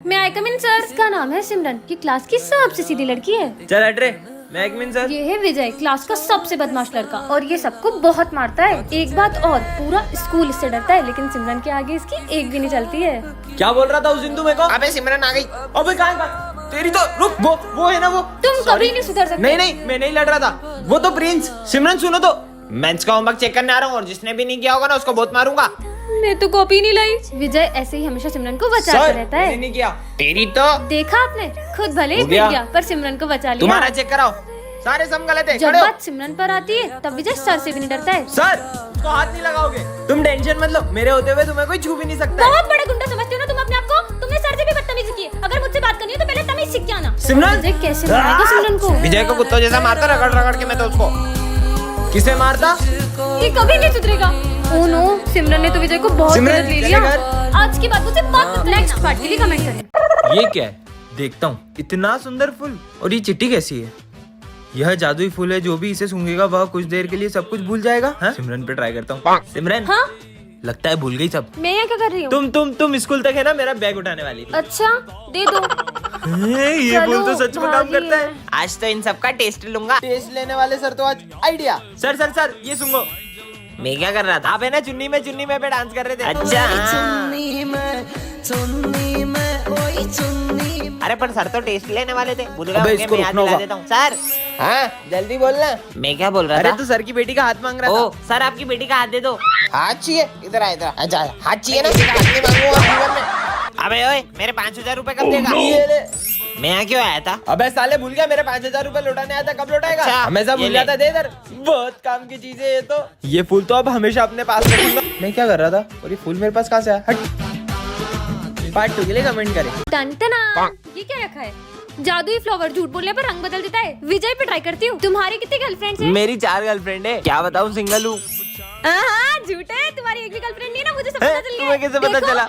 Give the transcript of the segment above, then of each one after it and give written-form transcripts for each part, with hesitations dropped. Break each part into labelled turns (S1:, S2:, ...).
S1: मैं आई कम इन सर। इसका नाम है सिमरन, ये क्लास की सबसे सीधी लड़की है।
S2: चल हट रे, मैं आई कम इन सर।
S1: ये है विजय, क्लास का सबसे बदमाश लड़का और ये सबको बहुत मारता है। एक बात और, पूरा स्कूल इससे डरता है, लेकिन सिमरन के आगे इसकी एक भी नहीं चलती है।
S2: क्या बोल रहा था उस दिन तू मेरे को?
S3: अबे सिमरन आ गई।
S2: अबे कहाँ तेरी तो रुक, वो है ना वो।
S1: तुम कभी नहीं सुधर सकते।
S2: नहीं मैं नहीं लड़ रहा था, वो तो प्रिंस। सिमरन सुनो तो,
S3: मैं इसका होमवर्क चेक करने आ रहा हूँ और जिसने भी नहीं किया होगा ना उसको बहुत मारूंगा।
S1: मैं तो कॉपी नहीं लाई। विजय ऐसे ही हमेशा सिमरन को बचाता रहता
S2: मैंने
S1: है।
S2: नहीं किया।
S3: तेरी तो
S1: देखा आपने, खुद भले ही
S2: हो गया।
S1: गिर गया पर सिमरन को बचा लिया।
S3: तुम्हारा चेक कराओ, सारे सम गलत है।
S1: जब
S3: खड़े हो।
S1: बात सिमरन पर आती है तब विजय सर से भी नहीं डरता है।
S2: सर उसको हाथ नहीं लगाओगे, तुम टेंशन मत लो, मेरे होते हुए तुम्हें कोई छू भी नहीं सकता है।
S1: बहुत बड़ा गुंडा समझते हो ना तुम अपने आप को। तुमने सर से भी बदतमीजी की है। अगर मुझसे बात करनी है तो पहले तमीज सीख के आना।
S2: सिमरन!
S1: विजय कैसे मारेगा सिमरन को?
S3: विजय को कुत्तों जैसा मारता रगड़ रगड़ के मैं तो उसको।
S2: किसे मारता?
S1: ये कभी नहीं सुधरेगा। ओह नो, सिमरन ने तो विजय को बहुत
S2: सिमरन,
S1: गलत ले लिया।
S2: चले
S1: आज की बात मुझसे बात नेक्स्ट पार्ट के लिए कमेंट करें।
S2: ये क्या है? देखता हूँ, इतना सुंदर फूल। और ये चिट्ठी कैसी है? यह जादुई फूल है, जो भी इसे सूंघेगा वह कुछ देर के लिए सब कुछ भूल जाएगा। हाँ? सिमरन पे ट्राई करता हूँ। सिमरन,
S1: हाँ,
S2: लगता है भूल गई सब।
S1: मैं यहाँ क्या कर रही हूँ?
S2: तुम स्कूल तक है ना मेरा बैग उठाने वाली थी।
S1: अच्छा, दे दो।
S2: ये फूल तो सच में काम
S1: भागी
S2: करता है।
S1: है।
S3: आज तो इन सब का टेस्ट लूंगा।
S2: टेस्ट लेने वाले सर तो आज आइडिया। सर ये सुनो।
S3: मैं क्या कर रहा था?
S2: आप है ना चुन्नी में पे डांस कर रहे थे।
S3: अच्छा अरे पर सर तो टेस्ट लेने वाले थे, भूल गए
S2: अबे,
S3: होंगे,
S2: इसको
S3: मैं याद
S2: रुकना
S3: दिला
S2: होगा।
S3: देता हूँ। सर हाँ
S2: जल्दी बोलना।
S3: मैं क्या बोल रहा
S2: अरे
S3: था?
S2: तू सर की बेटी का हाथ मांग रहा
S3: ओ
S2: था।
S3: सर आपकी बेटी का हाथ दे दो। हाथ चाहिए? इधर आ, इधर अच्छा हाथ चाहिए ना, हाथ नहीं मांगूंगा जीवन में। अबे ओए, मेरे 5,000 रुपए कब देगा?
S2: ये ले।
S3: मैं यहाँ क्यों आया था?
S2: अबे साले भूल गया, मेरे 5,000 रुपए लौटाने आया था, कब लौटाएगा?
S3: अच्छा,
S2: हमेशा
S3: ये
S2: भूल
S3: ले।
S2: जाता, दे इधर। बहुत काम की चीज है ये तो। ये फूल तो अब हमेशा अपने पास रखूंगा। मैं क्या कर रहा था और ये फूल मेरे पास कहाँ से आया? हट। पार्ट 2 के लिए कमेंट करें।
S1: टन-टना। ये क्या रखा है? जादुई फ्लावर झूठ बोलने पर रंग बदल देता है। विजय पे ट्राई करती हूँ। तुम्हारी कितनी गर्लफ्रेंड्स हैं?
S2: मेरी 4 गर्लफ्रेंड है, क्या बताऊँ, सिंगल हूँ।
S1: हाँ, झूठ है। तुम्हारी एक भी गर्लफ्रेंड नहीं है ना, मुझे सब पता चल गया।
S2: तुम्हें कैसे पता
S1: देखो,
S2: चला?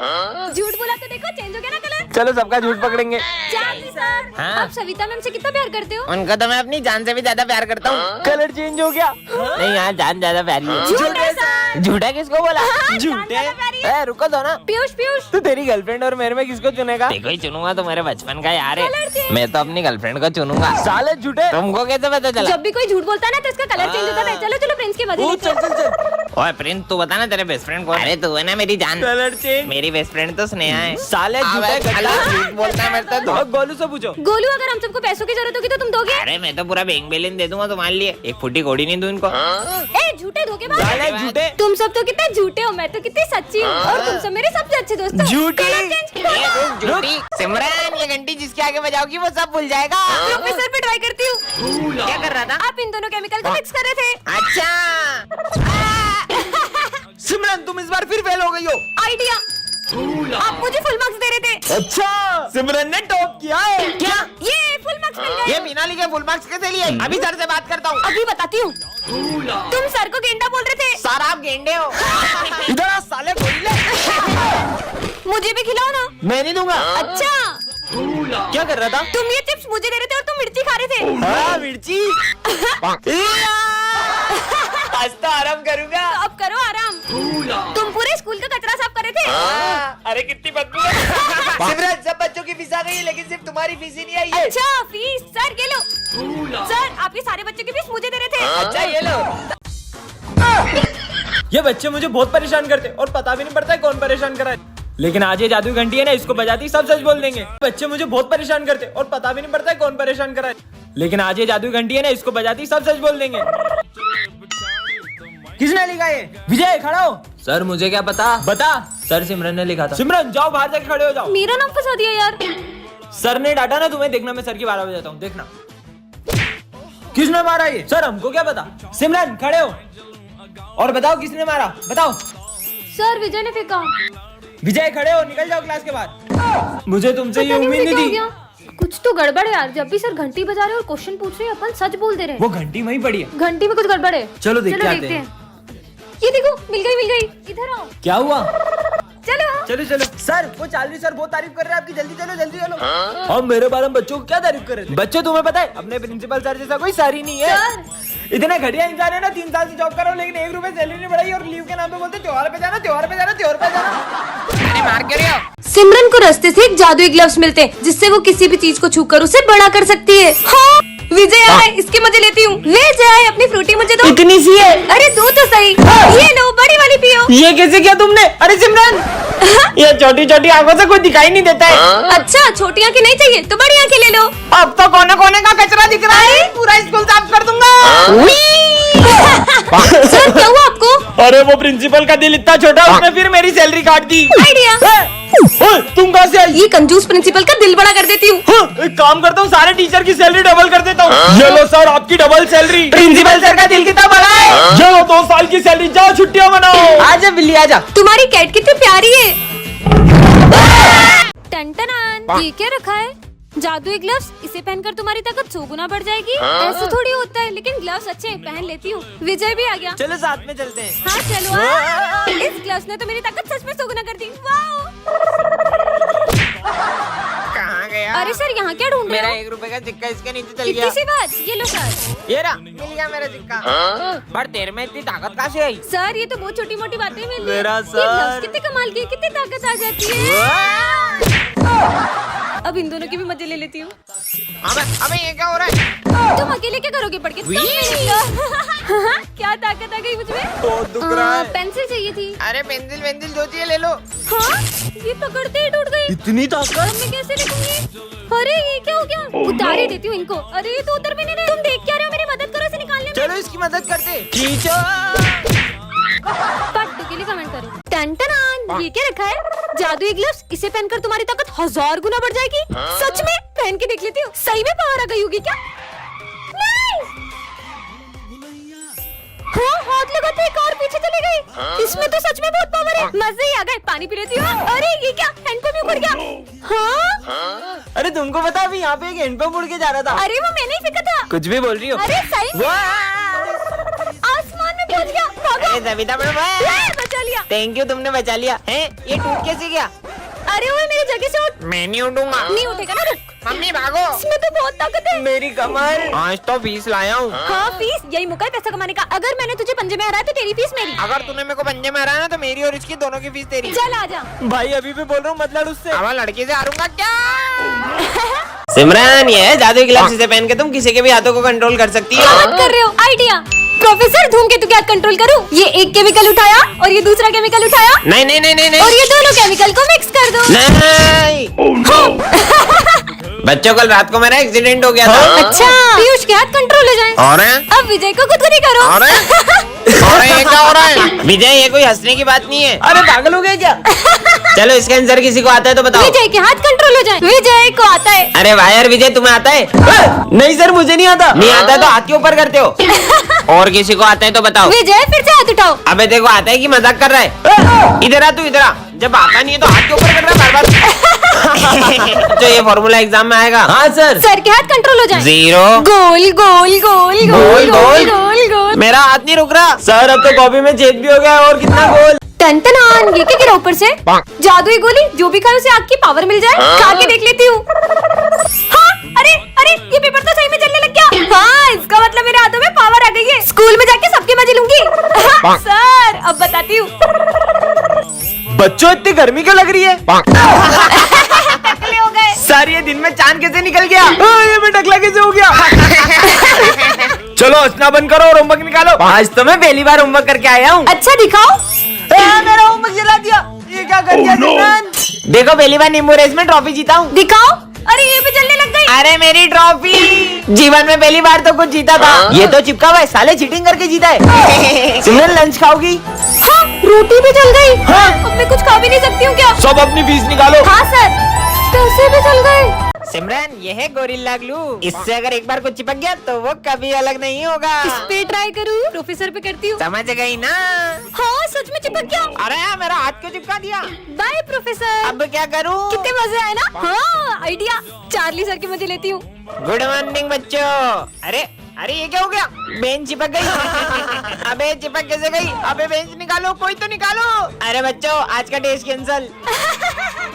S1: झूठ बोला तो देखो, चेंज हो गया ना कलर।
S2: चलो सबका झूठ पकड़ेंगे।
S1: चांदी सर,
S3: हाँ।
S1: आप सविता मैम से कितना प्यार करते हो?
S3: उनको तो मैं अपनी जान से भी ज्यादा प्यार करता हूँ।
S2: कलर चेंज हो गया।
S3: नहीं यहाँ जान ज्यादा प्यारी है।
S1: झूठ है सर।
S3: झूठा किसको बोला?
S1: जान
S2: झूठे।
S1: ज्यादा प्यारी है।
S2: रुको दो ना।
S1: पीयूष
S2: तू तेरी गर्लफ्रेंड और मेरे में किसको चुनेगा?
S3: देखो ही चुनूंगा तो मेरे बचपन का यार
S1: कलर
S3: है।
S1: चेंज।
S3: मैं तो अपनी गर्लफ्रेंड को चुनूंगा।
S2: साले झूठे।
S3: तुमको कैसे पता चला?
S1: जब भी कोई झूठ बोलता है ना तो इसका कलर चेंज होता है। चलो चलो प्रिंस के मजे लेते हैं।
S2: चल।
S3: ओए प्रिंस, तू बता ना तेरे बेस्ट फ्रेंड कौन है? अरे तू है ना मेरी जान।
S2: Colour change.
S3: मेरी बेस्ट फ्रेंड तो स्नेहा है।
S2: साले झूठे गड्ढा।
S3: झूठ बोलता है मेरे तो।
S2: गोलू से पूछो।
S1: गोलू, अगर हम सबको पैसों की जरूरत होगी तो तुम दोगे?
S3: अरे मैं तो पूरा बैंक बैलेंस दे दूंगा तुम्हारे लिए। एक फुटी कोड़ी नहीं दूं इनको।
S1: ए झूठे धोखेबाज।
S2: साले झूठे।
S1: तुम सब तो कितने झूठे हो, मैं तो कितनी सच्ची हूँ। और तुम सब मेरे सबसे अच्छे दोस्त हो।
S2: झूठी।
S1: कलर चेंज
S3: ये रुक झूठी। सिमरन, ये घंटी जिसके आगे बजाओगी वो सब भूल जाएगा।
S1: प्रोफेसर पे ट्राई करती हूँ।
S3: क्या कर रहा था?
S1: आप इन दोनों केमिकल को मिक्स कर रहे थे।
S3: अच्छा
S2: सिमरन तुम इस बार फिर फेल हो गई हो।
S1: आइडिया, आप मुझे फुल मार्क्स दे रहे थे।
S2: अच्छा, सिमरन ने टॉप किया है।
S3: क्या?
S1: ये फुल मार्क्स मिल गए।
S3: ये बिना लिखे फुल मार्क्स कैसे लिए? अभी सर से बात करता हूँ।
S1: अभी बताती हूँ। तुम सर को गेंडा बोल रहे थे।
S3: सर आप गेंडे हो।
S2: इधर आ साले गोरिल्ला।
S1: मुझे भी खिलाओ ना।
S2: मैं नहीं दूंगा।
S1: अच्छा,
S2: क्या कर रहा था?
S1: तुम ये चिप्स मुझे दे रहे थे और तुम मिर्ची खा रहे थे।
S2: हाँ मिर्ची। आज तो आराम करूंगा।
S1: तो अब करो आराम। तुम पूरे स्कूल का कचरा साफ कर रहे थे।
S2: अरे कितनी बदबू है। सिमरन, सब बच्चों की फीस आ गई है, लेकिन सिर्फ तुम्हारी फीस ही नहीं आई है।
S1: अच्छा, फीस सर ये लो। सर, आपके सारे बच्चों की फीस मुझे दे रहे थे।
S2: अच्छा ये लो। ये बच्चे मुझे बहुत परेशान करते और पता भी नहीं पड़ता है कौन परेशान कर रहा है। लेकिन आज ये जादुई घंटी है ना, इसको बजाती सब सच बोल देंगे। बच्चे मुझे बहुत परेशान करते और पता भी नहीं पड़ता है कौन परेशान कर रहा है। लेकिन आज ये जादुई घंटी है ना, इसको बजाती सब सच बोल देंगे। किसने लिखा ये? विजय खड़ा हो। सर मुझे क्या पता। बता। सर सिमरन ने लिखा था। सिमरन जाओ बाहर जाके खड़े हो जाओ।
S1: मेरा नाम फंसा दिया यार।
S2: सर ने डांटा ना तुम्हें, देखना मैं सर की 12 बजाता हूँ, देखना। किसने मारा ये? सर हमको क्या पता। सिमरन खड़े हो और बताओ किसने मारा, बताओ।
S1: सर, विजय ने फेंका।
S2: विजय खड़े हो, निकल जाओ क्लास के बाहर। मुझे तुमसे ये
S1: पता नहीं
S2: उम्मीद
S1: मुझे
S2: नहीं
S1: क्या हो
S2: थी।
S1: गया। कुछ तो गड़बड़ है यार। जब भी सर घंटी बजा रहे और क्वेश्चन पूछ रहे हैं, अपन सच बोल दे रहे हैं।
S2: वो घंटी वहीं पड़ी है।
S1: घंटी में कुछ गड़बड़ है।
S2: चलो देख के आते
S1: देखते
S2: हैं।
S1: हैं। ये देखो, मिल गई। इधर आओ।
S2: क्या हुआ?
S1: चलो
S2: चलो चलो सर, वो चार्ली सर बहुत तारीफ कर रहे हैं आपकी, जल्दी चलो जल्दी चलो। हम मेरे बारे में बच्चों को क्या तारीफ कर रहे थे? बच्चों तुम्हें पता है अपने प्रिंसिपल सर जैसा कोई सर ही नहीं है। इतना घटिया इंसान है ना, 3 साल से जॉब कर रहा हूँ लेकिन 1 रुपए सैलरी नहीं बढ़ाई और लीव के नाम पे बोलते त्योहार पे जाना त्योहार पे जाना त्योहार पे जाना।
S3: अरे मार क्यों रहे हो?
S4: सिमरन को रास्ते से एक जादुई ग्लव्स मिलते हैं जिससे वो किसी भी चीज को छूकर उसे बड़ा कर सकती है। हाँ, विजय आए, इसके मजे लेती हूँ। विजय अपनी फ्रूटी मुझे दो।
S2: इतनी सी है?
S4: अरे दो तो सही। ये लो बड़ी वाली पियो।
S2: ये कैसे किया तुमने? अरे सिमरन ये छोटी छोटी आंखों से कोई दिखाई नहीं देता है।
S4: अच्छा, छोटी आंखें नहीं चाहिए तो बड़ी आंखें ले लो।
S2: अब तो कोने कोने का कचरा दिख रहा है, पूरा स्कूल साफ कर दूंगा।
S4: सर क्या हुआ आपको?
S2: अरे वो प्रिंसिपल का दिल इतना छोटा, उसने फिर मेरी सैलरी काट दी।
S4: आइडिया।
S2: तुम कहाँ से आई?
S4: ये कंजूस प्रिंसिपल का दिल बड़ा कर देती हूँ।
S2: एक काम करता हूँ, सारे टीचर की सैलरी डबल कर देता हूँ। ये लो सर आपकी डबल सैलरी। प्रिंसिपल सर का दिल कितना बड़ा है। ये लो 2 साल की सैलरी, जाओ छुट्टियाँ मनाओ। आजा बिल्ली आजा।
S4: तुम्हारी कैट कितनी प्यारी है।
S1: टन ये क्या रखा है? जादुई ग्लव्स, इसे पहनकर तुम्हारी ताकत 100 गुना बढ़ जाएगी। ऐसा थोड़ी होता है, लेकिन ग्लव्स अच्छे हैं, पहन लेती हूँ। विजय भी आ गया।
S2: चलो साथ में चलते हैं।
S1: हाँ चलो। इस ग्लव्स ने तो मेरी ताकत सच में 100 गुना कर दी। वाओ।
S3: कहाँ गया?
S1: अरे सर यहाँ क्या ढूंढ रहे
S3: मेरा
S1: हो?
S3: 1 रुपए का सिक्का इसके नीचे चल
S1: इतनी
S3: गया।
S1: सी बात, ये लो सर।
S3: ये रहा, मिल गया मेरा सिक्का। पर तेरे में इतनी ताकत कहाँ से आई?
S1: सर ये तो बहुत छोटी मोटी बातें मिल रही हैं।
S2: मेरा
S1: ये
S2: सर।
S1: ग्लव्स कितने कमाल की, कितनी ताकत आ जाती है। अब इन दोनों की भी मजे ले लेती हूँ।
S3: अबे ये क्या हो रहा है?
S1: तुम अकेले क्या करोगे पढ़ के? तुम नहीं निकलो। क्या ताकत आ गई मुझमें?
S3: बहुत दुख रहा है।
S1: पेंसिल चाहिए थी।
S3: अरे पेंसिल वेंसिल जो चाहिए ले लो।
S1: हाँ, ये पकड़ते ही टूट गई।
S2: इतनी ताकत?
S1: अब मैं कैसे लिखूंगी? अरे ये क्या हो गया? उतार ही देती हूँ इनको। अरे ये तो उतर भी नहीं रहे। तुम देख क्या रहे हो? मेरी मदद करो इसे निकालने में।
S3: चलो इसकी मदद करते। खींचो।
S1: पार्ट 2 के लिए कमेंट करो। टन ये क्या रखा है? जादुई ग्लव्स, इसे पहनकर तुम्हारी ताकत 1000 गुना बढ़ जाएगी। सच में? पहन के देख लेती हूँ, सही में पावर आ गई होगी क्या? नहीं। हाँ, हाथ लगाते एक और पीछे चली गई। इसमें तो सच में बहुत पावर है। मजे ही आ गए। पानी पी लेती हूँ। अरे ये क्या? हैंडपंप भी उड़ गया। हाँ?
S2: अरे तुमको पता अभी यहाँ पे एक हैंडपंप उड़ के जा रहा था।
S1: अरे वो मैंने ही फेंका था।
S2: कुछ भी बोल रही हो?
S1: अरे सही में आसमान में पहुंच गया। भागो।
S3: जबीता
S1: बचा लिया।
S3: थैंक यू, तुमने बचा लिया। है ये टूट कैसे गया?
S1: अरे वो मेरी जगह से उठ।
S3: मैं नहीं उठूंगा।
S1: नहीं उठेगा ना, रुक।
S3: मम्मी भागो।
S1: इसमें तो बहुत ताकत है।
S2: मेरी कमर।
S3: आज तो फीस लाया हूँ।
S1: हाँ फीस, यही मौका है पैसा कमाने का। अगर मैंने तुझे पंजे में हराया तो तेरी फीस मेरी।
S3: अगर तूने मेरे को पंजे में हराया ना तो मेरी और इसकी दोनों की फीस तेरी।
S1: चल आजा।
S2: भाई अभी भी बोल रहा हूँ मत लड़ उससे।
S3: अब लड़की से हारूंगा क्या? सिमरन ये जादुई ग्लव्स से पहन के तुम किसी के भी हाथों को कंट्रोल कर सकती हो।
S1: क्या कर रहे हो? आइडिया। प्रोफेसर धूमकेतु क्या कंट्रोल करूं? ये एक केमिकल उठाया और ये दूसरा केमिकल उठाया
S3: नहीं नहीं नहीं नहीं
S1: और ये दोनों केमिकल को मिक्स कर दो।
S3: नहीं। बच्चों कल रात को मेरा एक्सीडेंट हो गया था।
S1: अच्छा, पीयूष के हाथ कंट्रोल हो जाए।
S3: और
S1: अब विजय को गुदगुदी करो।
S3: और ये क्या हो रहा है? विजय ये कोई हंसने की बात नहीं है।
S2: अरे पागल हो गए क्या?
S3: चलो इसका आंसर किसी को आता है तो बताओ।
S1: विजय के हाथ कंट्रोल हो जाए। विजय को आता है।
S3: अरे वाह यार विजय, तुम्हें आता है?
S2: नहीं सर मुझे नहीं आता।
S3: नहीं आता तो हाथ के ऊपर करते हो। और किसी को आता है तो बताओ।
S1: विजय फिर से हाथ उठाओ।
S3: अबे देखो, आता है कि मजाक कर रहा है? इधर आ, तू इधर आ। जब आता नहीं है तो हाथ के ऊपर कर रहा है बार बार। तो ये फॉर्मूला एग्जाम में आएगा।
S2: हाँ सर।
S1: सर के हाथ कंट्रोल हो जाए।
S3: 0
S1: गोल गोल गोल गोल गोल गोल गोल।
S3: मेरा हाथ नहीं रुक रहा।
S2: सर अब तो कॉपी में छेद भी हो गया और कितना गोल।
S1: टन ये क्या गिरा ऊपर से? जादुई गोली, जो भी खाए उसे आग की पावर मिल जाए। खा के देख लेती हूँ। हाँ, अरे अरे ये पेपर तो सही में जलने लग गया। हाँ, इसका मतलब मेरे हाथों में पावर आ गई है। स्कूल में जाके सबके मजे लूंगी। सर अब बताती हूँ।
S2: बच्चों इतनी गर्मी क्यों लग रही है?
S1: टकले हो गए।
S2: सर ये दिन में चांद कैसे निकल गया? ये मैं टकला कैसे हो गया? चलो हंसना बंद करो और होमवर्क निकालो। आज तो मैं पहली बार होमवर्क करके आया हूँ।
S1: अच्छा दिखाओ।
S2: मेरा होमवर्क जला दिया। ये क्या कर दिया सिमरन?
S3: देखो पहली बार नींबू रेस में ट्रॉफी जीता हूँ।
S1: दिखाओ। अरे ये भी जलने लग गई।
S3: अरे मेरी ट्रॉफी। जीवन में पहली बार तो कुछ जीता था। ये तो चिपका हुआ है, साले चीटिंग करके जीता है। सिमरन लंच खाओगी?
S1: हाँ, रोटी भी जल गई। हाँ, अब मैं कुछ खा भी नहीं सकती हूँ क्या?
S2: सब अपनी फीस निकालो।
S1: हाँ सर, पैसे भी जल गए।
S3: सिमरन ये है गोरिल्ला ग्लू। इससे अगर एक बार कुछ चिपक गया तो वो कभी अलग नहीं होगा।
S1: इस पे ट्राई करूँ? प्रोफेसर पे करती हूँ।
S3: समझ गई ना?
S1: हाँ सच में चिपक गया।
S3: अरे मेरा हाथ क्यों चिपका दिया?
S1: By professor.
S3: अब क्या करूँ?
S1: कितने मजे आए ना? हाँ आइडिया। चार्ली सर के मजे लेती हूँ।
S3: गुड मॉर्निंग बच्चों। अरे अरे ये क्या हो गया? बेंच चिपक गई। अबे चिपक कैसे गई? अबे बेंच निकालो, कोई तो निकालो। अरे बच्चों, आज का टेस्ट कैंसल।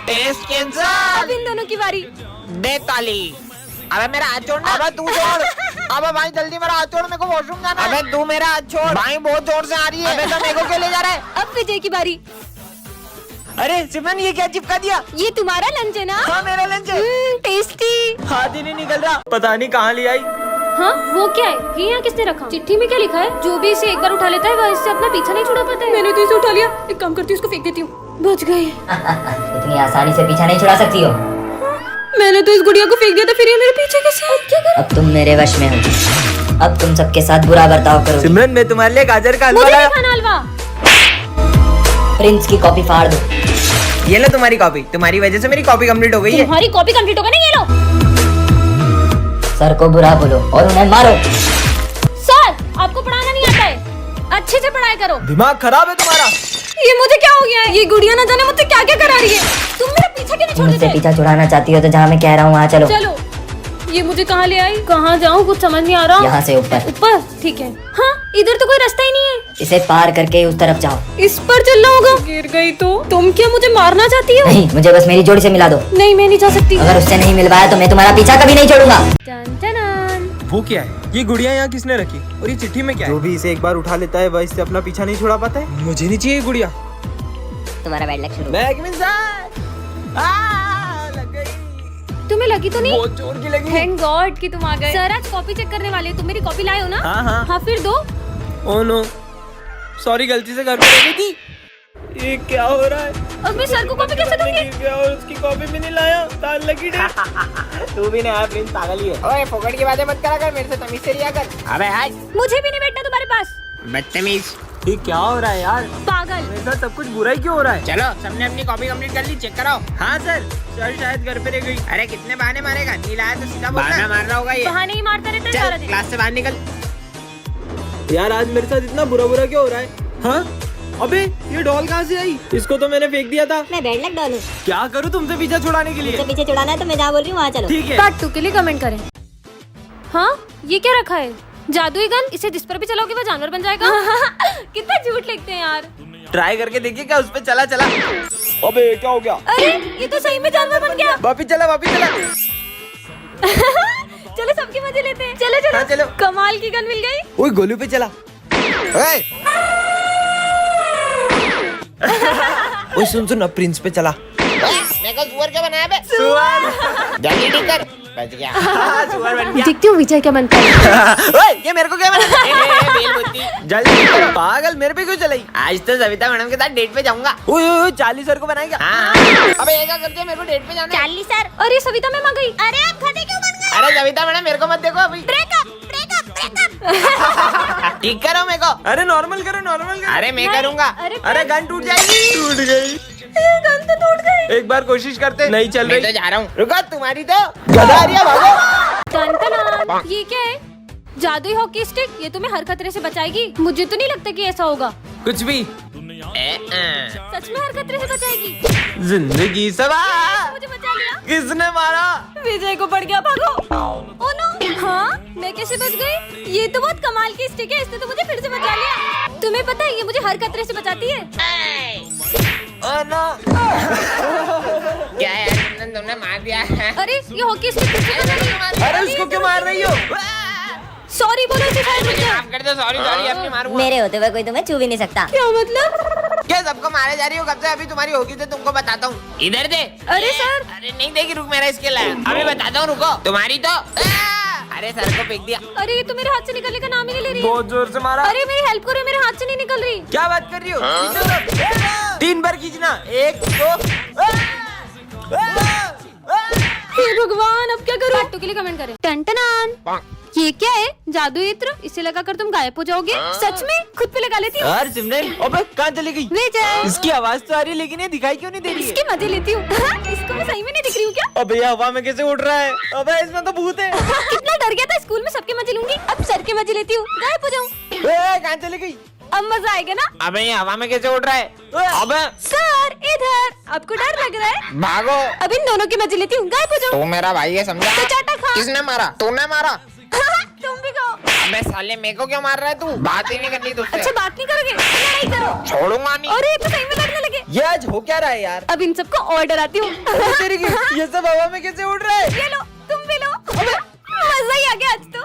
S3: Test cancel.
S1: अब इन दोनों की बारी।
S3: दे ताली। अबे मेरा हाथ छोड़ना। अबे तू छोड़। अबे भाई जल्दी मेरा हाथ छोड़, मेरे को वॉशरूम जाना है। अबे तू मेरा हाथ छोड़। भाई बहुत जोर से आ रही है। अबे तो मेरे को क्यों ले जा रहा है?
S1: अब विजय की बारी।
S3: अरे सिमरन ये क्या चिपका दिया?
S1: ये तुम्हारा लंच है ना?
S3: हाँ मेरा लंच है।
S1: टेस्टी।
S2: हाथ ही नहीं निकल रहा, पता नहीं कहाँ ले आई।
S1: हाँ वो क्या है? ये यहाँ किसने रखा? चिट्ठी में क्या लिखा है? जो भी इसे एक बार उठा लेता है वह इससे अपना पीछा नहीं छुड़ा पाता है। मैंने तो इसे उठा लिया। एक काम करती हूँ, इसको फेंक देती हूँ। बच गए।
S5: इतनी आसानी से पीछा नहीं छुड़ा सकती हो।
S1: मैंने तो इस गुड़िया को फेंक दिया था, फिर ये मेरे पीछे कैसे? अब क्या करूं?
S5: अब तुम मेरे वश में हो। अब तुम सबके साथ बुरा बर्ताव करो।
S2: सिमरन मैं तुम्हारे लिए गाजर का हलवा
S1: मुझे
S2: लाया।
S1: नहीं खाना हलवा।
S5: प्रिंस की कॉपी फाड़ दो।
S3: ये लो तुम्हारी कॉपी। तुम्हारी वजह से मेरी कॉपी कंप्लीट हो गई है।
S1: तुम्हारी कॉपी कंप्लीट होगा नहीं? ये लो।
S5: सर को बुरा बोलो और उन्हें मारो।
S1: सर आपको पढ़ाना नहीं आता है, अच्छे से पढ़ाई करो।
S2: दिमाग खराब है तुम्हारा।
S1: ये मुझे क्या हो गया है? ये गुड़िया ना जाने मुझसे क्या क्या करा रही है। तुम मेरा पीछा क्यों नहीं छोड़
S5: मुझसे
S1: देते?
S5: पीछा छुड़ाना चाहती हो तो जहाँ मैं कह रहा हूँ वहाँ चलो।
S1: चलो। ये मुझे कहाँ ले आई? कहाँ जाऊँ कुछ समझ नहीं आ रहा।
S5: यहाँ से ऊपर।
S1: ऊपर? ठीक है। हाँ इधर तो कोई रास्ता ही नहीं है।
S5: इसे पार करके उस तरफ जाओ।
S1: इस पर चलना होगा। गिर गई तो? तुम क्या मुझे मारना चाहती हो?
S5: नहीं, मुझे बस मेरी जोड़ी से मिला दो।
S1: नहीं मैं नहीं जा सकती।
S5: अगर उससे नहीं मिलवाया तो मैं तुम्हारा पीछा कभी नहीं छोड़ूंगा।
S1: टन टनन।
S2: वो क्या है? ये गुड़िया यहाँ किसने रखी? और ये चिट्ठी में क्या है? जो भी इसे एक बार उठा लेता है वह इससे अपना पीछा नहीं छुड़ा पाता है। मुझे नहीं चाहिए गुड़िया।
S5: तुम्हारा बैड लक शुरू।
S2: लग गई।
S1: तुम्हें लगी तो नहीं?
S2: बहुत जोर की लगी।
S1: थैंक गॉड कि तुम आ गए। सर आज कॉपी चेक करने वाले हो। तुम मेरी कॉपी लाए हो ना?
S2: हाँ, हाँ।
S1: हाँ फिर दो।
S2: ओह नो, सॉरी गलती से घर पे रह गई थी। ये क्या हो रहा है?
S1: अब मैं सर को कॉपी कैसे दूंगी?
S2: गिर गया और उसकी कॉपी भी नहीं लाया। तार लगी डे। तू भी नहीं आया, प्रिंस पागल ही है।
S3: ओए फोकट की बातें मत करा कर, मेरे से तमीज से रिया कर। अबे हाय
S1: मुझे भी नहीं बैठना तुम्हारे पास।
S3: बदतमीज।
S2: ये क्या हो रहा है यार?
S1: पागल।
S2: मेरे साथ सब कुछ बुरा ही क्यों हो रहा है?
S3: चलो सबने अपनी कॉपी कंप्लीट कर ली, चेक कराओ।
S2: हाँ सर शायद घर पे रह गई।
S3: अरे कितने बहाने मारेगा? नहीं लाया तो सीधा बोलना। मार रहा होगा ये।
S1: बहाने ही मारता रहता है सारा
S3: चल
S1: दिन।
S3: क्लास से बाहर निकल।
S2: यार आज मेरे साथ इतना बुरा बुरा क्यों हो रहा है? हाँ अबे ये डॉल कहाँ से आई? इसको तो मैंने फेंक दिया था।
S6: मैं बैड लक डालूं।
S2: क्या करूँ तुमसे पीछा छुड़ाने के लिए?
S6: मुझसे पीछे छुड़ाना है तो मैं जहाँ बोल रही हूँ वहाँ चलो।
S2: ठीक है।
S1: पार्ट 2 के लिए कमेंट करें। हाँ ये क्या रखा है? जादुई गन। इसे जिस पर भी चलाओगे वो जानवर बन जाएगा। कितना झूठ लिखते हैं यार।
S2: ट्राई करके देखिए क्या उस पे चला। अबे क्या हो गया?
S1: अरे ये तो सही में जानवर बन गया।
S2: वापिस चला।
S1: चलो सबके मजे लेते हैं। चलो चलो,
S2: हाँ, चलो।
S1: कमाल की गन मिल गई।
S2: ओए गोलू पे चला। ओए सुन अब प्रिंस पे चला।
S3: मेरे को सुअर क्या बनाया बे?
S2: सुअर।
S3: जल्दी ठीक कर। बच गया।
S2: सुअर बन गया।
S1: देखती हूँ विजय क्या बनता है।
S2: ओए ये मेरे को क्या बना? जल्दी करो। पागल मेरे पे क्यों चलाई?
S3: आज तो सविता मैडम के साथ डेट पे जाऊंगा।
S2: ओए चार्ली सर को बनाएगा।
S3: हाँ। अबे ये क्या करते हैं? मेरे को डेट पे जाना है।
S6: Charlie sir.
S1: अरे सविता मैम आ गई।
S6: अरे आप खड़े क्यों बन गए?
S3: अरे सविता मैडम मेरे को मत देखो अभी।
S6: ब्रेकअप।
S3: ठीक करो मेरे को।
S2: अरे नॉर्मल करो।
S3: अरे मैं करूंगा।
S2: अरे गन टूट जाएगी। टूट गई।
S1: गन तो टूट गई।
S2: एक बार कोशिश करते। नहीं चल
S3: मैं
S2: रही।
S3: तो जा रहा हूँ। रुको तुम्हारी तो गधा आ रही है, भागो।
S1: टन ये क्या है? जादुई हॉकी स्टिक। ये तुम्हें हर खतरे से बचाएगी। मुझे तो नहीं लगता कि ऐसा होगा।
S2: कुछ भी।
S1: सच में हर खतरे से बचाएगी।
S2: जिंदगी सवार।
S1: मुझे बचा लिया।
S2: किसने मारा?
S1: विजय को पड़ गया। भागो। Oh no. हाँ मैं कैसे बच गई? ये तो बहुत कमाल की स्टिक है। इसने तो मुझे फिर से बचा लिया। तुम्हें पता है ये मुझे हर खतरे से बचाती है।
S3: Oh no. क्या यार तुमने मार दिया है?
S1: अरे ये हॉकी स्टिक।
S2: अरे उसको क्यों मार रही हो?
S1: सॉरी बोलो इसे शायद मुझे।
S3: माफ कर दो। सॉरी अपनी मारूंगा।
S6: मेरे होते हुए कोई तुम्हें छू भी नहीं सकता।
S1: क्या मतलब?
S3: क्या सबको मारे जा रही हो? कब से? अभी तुम्हारी होगी तो तुमको बताता हूँ। इधर दे।
S1: अरे सर।
S3: अरे नहीं देगी, रुक मेरा इसके लाया। अभी बताता हूँ, रुको। तुम्हारी तो अरे सर को फेंक दिया।
S1: अरे ये तो मेरे हाथ से निकलने का नाम ही नहीं ले रही।
S2: बहुत जोर से मारा।
S1: अरे मेरी हेल्प करो, मेरे हाथ से नहीं निकल रही।
S2: क्या बात कर रही हो? 3 बार खींचना। 1 2।
S1: हे भगवान अब क्या करूं? पार्ट 2 के लिए कमेंट करें। टन ये क्या है? जादू यंत्र। इसे लगाकर तुम गायब हो जाओगे। सच में? खुद पे लगा लेती हूँ।
S2: यार सिमरन अबे कहाँ चली गई?
S1: विजय।
S2: इसकी आवाज तो आ रही है लेकिन ये दिखाई क्यों नहीं दे रही है?
S1: इसके मजे लेती हूँ। इसको मैं सही में नहीं दिख रही हूँ क्या?
S2: अबे ये हवा में कैसे उड़ रहा है? अबे इसमें तो भूत है।
S1: कितना डर गया था। स्कूल में सबके मजे लूंगी, अब सर के मजे लेती हूँ। गायब हो जाऊँ।
S2: कहाँ चली गई?
S1: अब मजा आएगा ना?
S3: अबे ये हवा में कैसे उड़ रहा है? अबे
S1: सर इधर। आपको डर लग रहा है?
S3: भागो।
S1: अब इन दोनों के मजे लेती हूँ। गायब हो जाऊँ।
S3: तू मेरा भाई है, समझा?
S1: तो चाटा खा।
S3: किसने मारा? तूने मारा।
S1: तुम भी खाओ।
S3: अबे साले मेरे को क्यों मार रहा है तू? बात ही नहीं करनी तुझसे।
S1: अच्छा बात नहीं करोगे, लड़ाई करो।
S3: छोड़ूंगा नहीं।
S1: अरे ये तो सही में लड़ने लगे।
S2: ये आज हो क्या रहा है यार?
S1: अब इन सबको और डराती हूँ।
S2: तेरी की, ये सब हवा में कैसे उड़ रहा है?
S1: ये लो, तुम भी लो। मजा ही आ गया आज तो।